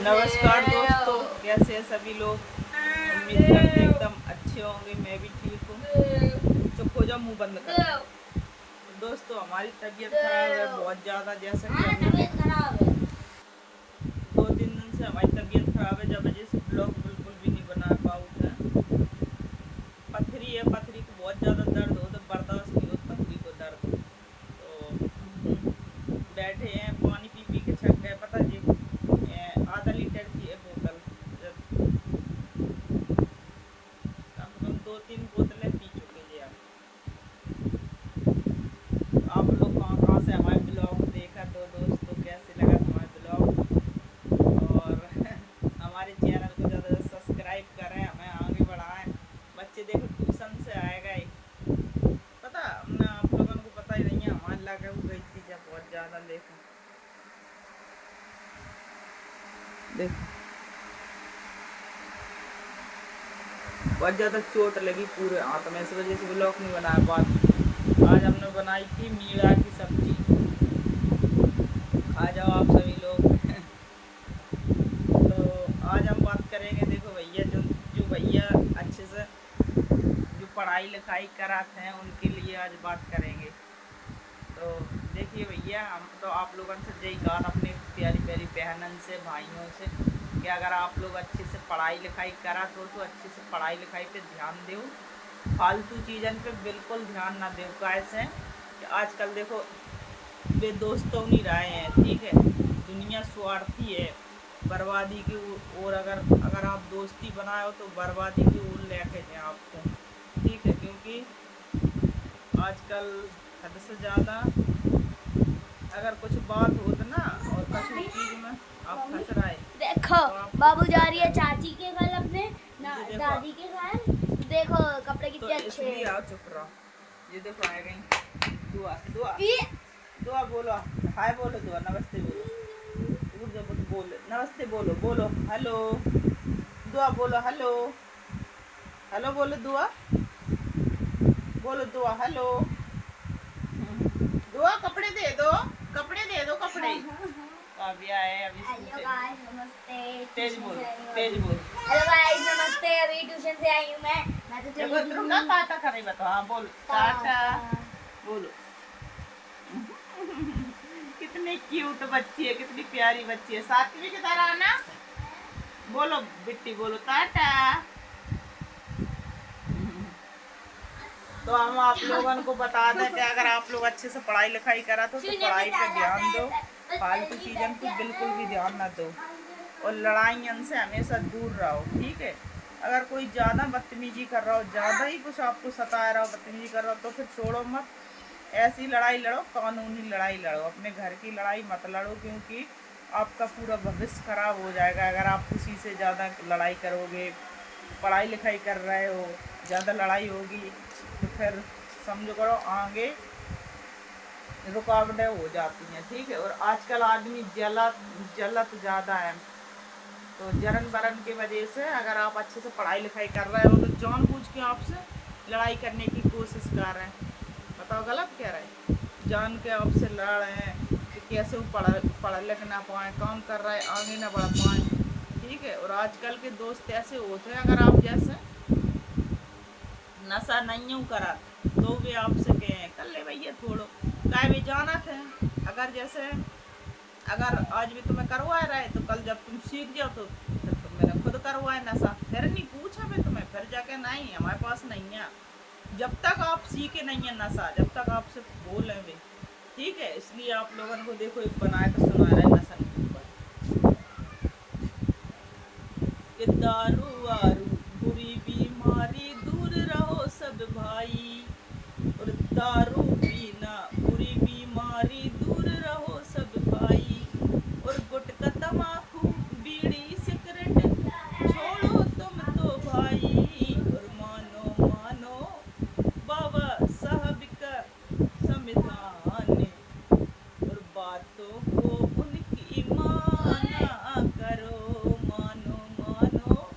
नमस्कार दोस्तों, कैसे हैं सभी लोग। उम्मीद करते हैं एकदम अच्छे होंगे। मैं भी ठीक हूँ। चुप हो जाओ, मुंह बंद कर। तो दोस्तों, हमारी तबीयत खराब है बहुत ज़्यादा। जैसा कि हमने 2-3 दिन से हमारी तबीयत खराब है, जब वजह से ब्लॉग बिल्कुल भी नहीं बना पाऊँ है। पथरी है, पथरी को बहुत ज़्यादा दर्द हो तो बर्दाश्त नहीं हो पथरी को दर्द। तो बैठे हैं, पानी पी पी के छक गए। पता जी, आधा लीटर की है बोतल। कम से कम 2-3 बोतलें पी चुके जी आप। आप लोग कहाँ कहाँ से हमारे ब्लॉग देखा, तो दोस्तों कैसे लगा हमारे ब्लॉग। और हमारे चैनल को ज़्यादा से सब्सक्राइब करें, हमें आगे बढ़ाएं। बच्चे देखो ट्यूशन से आएगा ही पता हमने, आप लोगों को पता ही नहीं है। हमारे लगे हुई गई थी जब बहुत ज़्यादा। देखो देखो बहुत ज़्यादा चोट लगी पूरे हाथ में, इस वजह से ब्लॉग नहीं बनाया। बात आज हमने बनाई थी मीरा की सब्जी। खा जाओ आप सभी लोग। तो आज हम बात करेंगे, देखो भैया, जो जो भैया अच्छे से जो पढ़ाई लिखाई कराते हैं उनके लिए आज बात करेंगे। तो देखिए भैया, हम तो आप लोगों से यही कहा अपने प्यारी प्यारी बहनन से, भाइयों से, कि अगर आप लोग अच्छे से पढ़ाई लिखाई करा तो अच्छे से पढ़ाई लिखाई पे ध्यान दो। फालतू चीज़न पे बिल्कुल ध्यान ना दो। कैसे कि आजकल देखो वे दोस्तों नहीं रहे हैं, ठीक है। दुनिया स्वार्थी है, बर्बादी की ओर। अगर अगर आप दोस्ती बनाए हो तो बर्बादी की ओर लेके जाए आपको, ठीक है। क्योंकि आजकल हद से ज़्यादा अगर कुछ बात हो तो ना, और किसी चीज़ में आप फंस रहे देखो तो आपको बाबू जा फंसा रही है जाए। चाची के घर अपने ये देखो, दादी के घर। देखो कपड़े तो कितने अच्छे इसलिए हैं। आओ, चुप रहो। ये देखो आ गई दुआ। दुआ ये दुआ बोलो, हाय बोलो, दुआ नमस्ते बोलो। रुक जाओ, बोलो नमस्ते, बोलो बोलो हेलो। दुआ बोलो हेलो। हेलो बोलो दुआ, बोलो दुआ हेलो। दुआ कपड़े दे दो, कपड़े दे दो, कपड़े। काव्या है अभी स्कूल हेलो से। गाइस नमस्ते। तेज ट्यूशन बोल, से आई हूँ तेज अभी। बोल। हेलो गाइस नमस्ते, अभी ट्यूशन से आई हूँ मैं तो देखो चली तुम गई ना हूँ। टाटा करे बताओ। हाँ बोलो टाटा, बोलो। कितनी क्यूट बच्ची है, कितनी प्यारी बच्ची है। सात्विक की तरह ना बोलो बिट्टी, बोलो टाटा। तो हम आप लोगों को बता दें कि अगर आप लोग अच्छे से पढ़ाई लिखाई करा तो पढ़ाई पे ध्यान दो। फालतू चीज़न पे बिल्कुल भी ध्यान ना दो, और लड़ाइयन से हमेशा दूर रहो, ठीक है। अगर कोई ज़्यादा बदतमीजी कर रहा हो, ज़्यादा ही कुछ आपको सता रहा हो, बदतमीजी कर रहा हो, तो फिर छोड़ो मत। ऐसी लड़ाई लड़ो, कानूनी लड़ाई लड़ो, अपने घर की लड़ाई मत लड़ो। क्योंकि आपका पूरा भविष्य खराब हो जाएगा अगर आप किसी से ज़्यादा लड़ाई करोगे। पढ़ाई लिखाई कर रहे हो, ज़्यादा लड़ाई होगी तो फिर समझो करो आगे रुकावटें हो जाती हैं, ठीक है। और आजकल आदमी जलत ज़्यादा है। तो जरन बरन की वजह से अगर आप अच्छे से पढ़ाई लिखाई कर रहे हो तो जानबूझ के आपसे लड़ाई करने की कोशिश कर रहे हैं। बताओ गलत कह रहे हैं। जान के आपसे लड़ रहे हैं कि कैसे वो पढ़ लिख ना पाए, काम कर रहे आगे ना बढ़ पाए, ठीक है। और आजकल के दोस्त ऐसे होते हैं, अगर आप जैसे नशा नहीं हूँ करा तो वे आपसे कहें कर ले भैया थोड़ो काय भी जाना थे। अगर जैसे अगर आज भी तुम्हें करवा रहे तो कल जब तुम सीख जाओ तो फिर तुम मैंने खुद करवाए नशा, फिर नहीं पूछा मैं तुम्हें, फिर जाके नहीं हमारे पास नहीं है। जब तक आप सीखे नहीं है नशा, जब तक आपसे बोले वे, ठीक है। इसलिए आप लोगों को देखो एक बनाए तो सुना रहे नशा के ऊपर कि दारू वारू बुरी बीमारी, दूर रहो सब भाई। और दारू पीना बुरी बीमारी, दूर रहो सब भाई। और गुटखा तमाकू बीड़ी सिगरेट छोड़ो तुम तो भाई। और मानो मानो बाबा साहब का संविधान, और बातों को उनकी माना करो। मानो मानो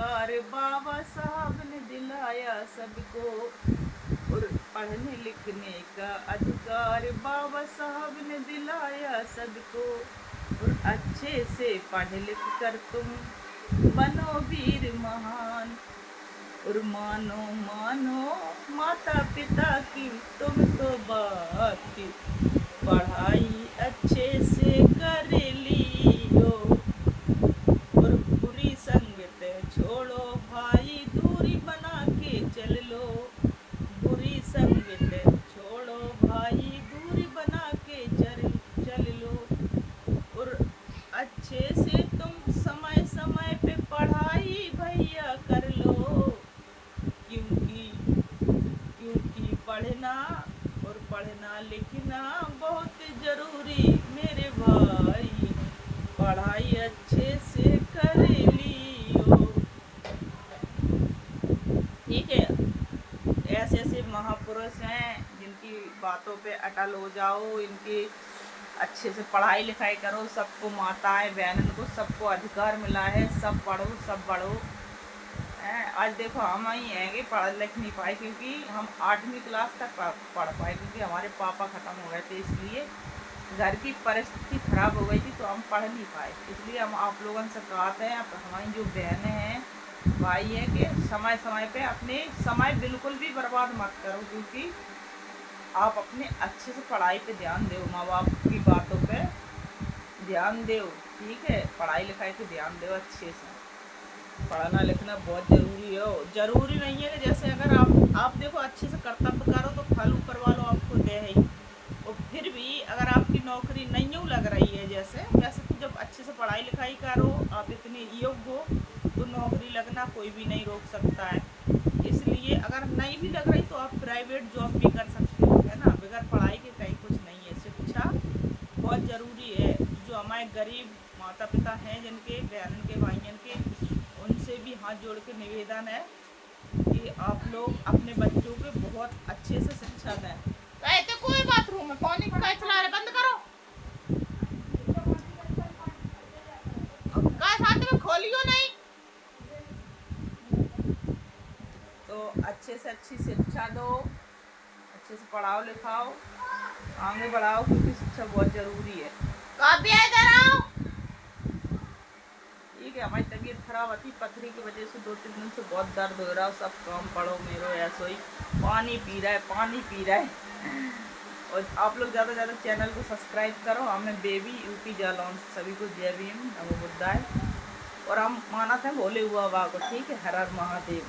अधिकार बाबा साहब ने दिलाया सबको, और पढ़ने लिखने का अधिकार बाबा साहब ने दिलाया सबको, और अच्छे से पढ़ लिख कर तुम बनो वीर महान, और मानो मानो माता पिता की तुम तो बात, पढ़ाई अच्छे से कर लियो, और बुरी संगत छोड़ो भाई दूरी बना के चल लो, बुरी संगत छोड़ो भाई दूरी बना के चल लो, और अच्छे से तुम समय समय पे पढ़ाई भैया कर लो, क्योंकि क्योंकि पढ़ना लिखना बहुत जरूरी मेरे भाई, पढ़ाई अच्छे से कर लियो। ठीक है, ऐसे ऐसे महापुरुष हैं जिनकी बातों पे अटल हो जाओ, इनकी अच्छे से पढ़ाई लिखाई करो, सबको माताएं बहनों को सबको अधिकार मिला है, सब पढ़ो सब बढ़ो। आज देखो हम ही हैं कि पढ़ लिख नहीं पाए, क्योंकि हम 8वीं क्लास तक पढ़ पाए, क्योंकि हमारे पापा ख़त्म हो गए थे, इसलिए घर की परिस्थिति खराब हो गई थी तो हम पढ़ नहीं पाए। इसलिए हम आप लोगों से कहते हैं, हमारी जो बहनें हैं भाई है कि समय समय पे अपने समय बिल्कुल भी बर्बाद मत करो, क्योंकि आप अपने अच्छे से पढ़ाई पे ध्यान दो, माँ बाप की बातों पे ध्यान दो। ठीक है, पढ़ाई लिखाई पे ध्यान दो अच्छे से, पढ़ना लिखना बहुत ज़रूरी है। ज़रूरी नहीं है कि जैसे अगर आप देखो अच्छे से कर्तव्य करो तो फल ऊपर वालों आपको दे ही, और फिर भी अगर आपकी नौकरी नहीं लग रही है, जैसे तो जब अच्छे से पढ़ाई लिखाई करो, आप इतने योग्य हो तो नौकरी लगना कोई भी नहीं रोक सकता है। इसलिए अगर नहीं भी लग रही तो आप प्राइवेट जॉब भी कर सकते हो, है ना। बगैर पढ़ाई के कहीं कुछ नहीं है, शिक्षा बहुत ज़रूरी है। जो हमारे गरीब माता पिता हैं, जिनके बहन के भाइयों के, उनसे भी हाथ जोड़ के निवेदन है कि आप लोग अपने बच्चों को बहुत अच्छे से शिक्षा दें। कहते कोई बाथरूम में पानी का चला रहे, बंद करो। का साथ में खोलियो नहीं। तो अच्छे से अच्छी शिक्षा दो, अच्छे से पढ़ाओ लिखाओ, आगे बढ़ाओ, क्योंकि शिक्षा बहुत ज़रूरी है। कभी इधर आओ। ठीक है, हमारी तबीयत खराब थी, पथरी की वजह से 2-3 दिन से बहुत दर्द हो रहा है, सब काम पड़ो मेरो ऐसा ही, पानी पी रहा है। और आप लोग ज़्यादा से ज़्यादा चैनल को सब्सक्राइब करो। हमें बेबी यूपी जालौन सभी को जय भीम, नमो बुद्धाय। और हम माना था भोले हुआ बाबा को। ठीक है, हर हर महादेव।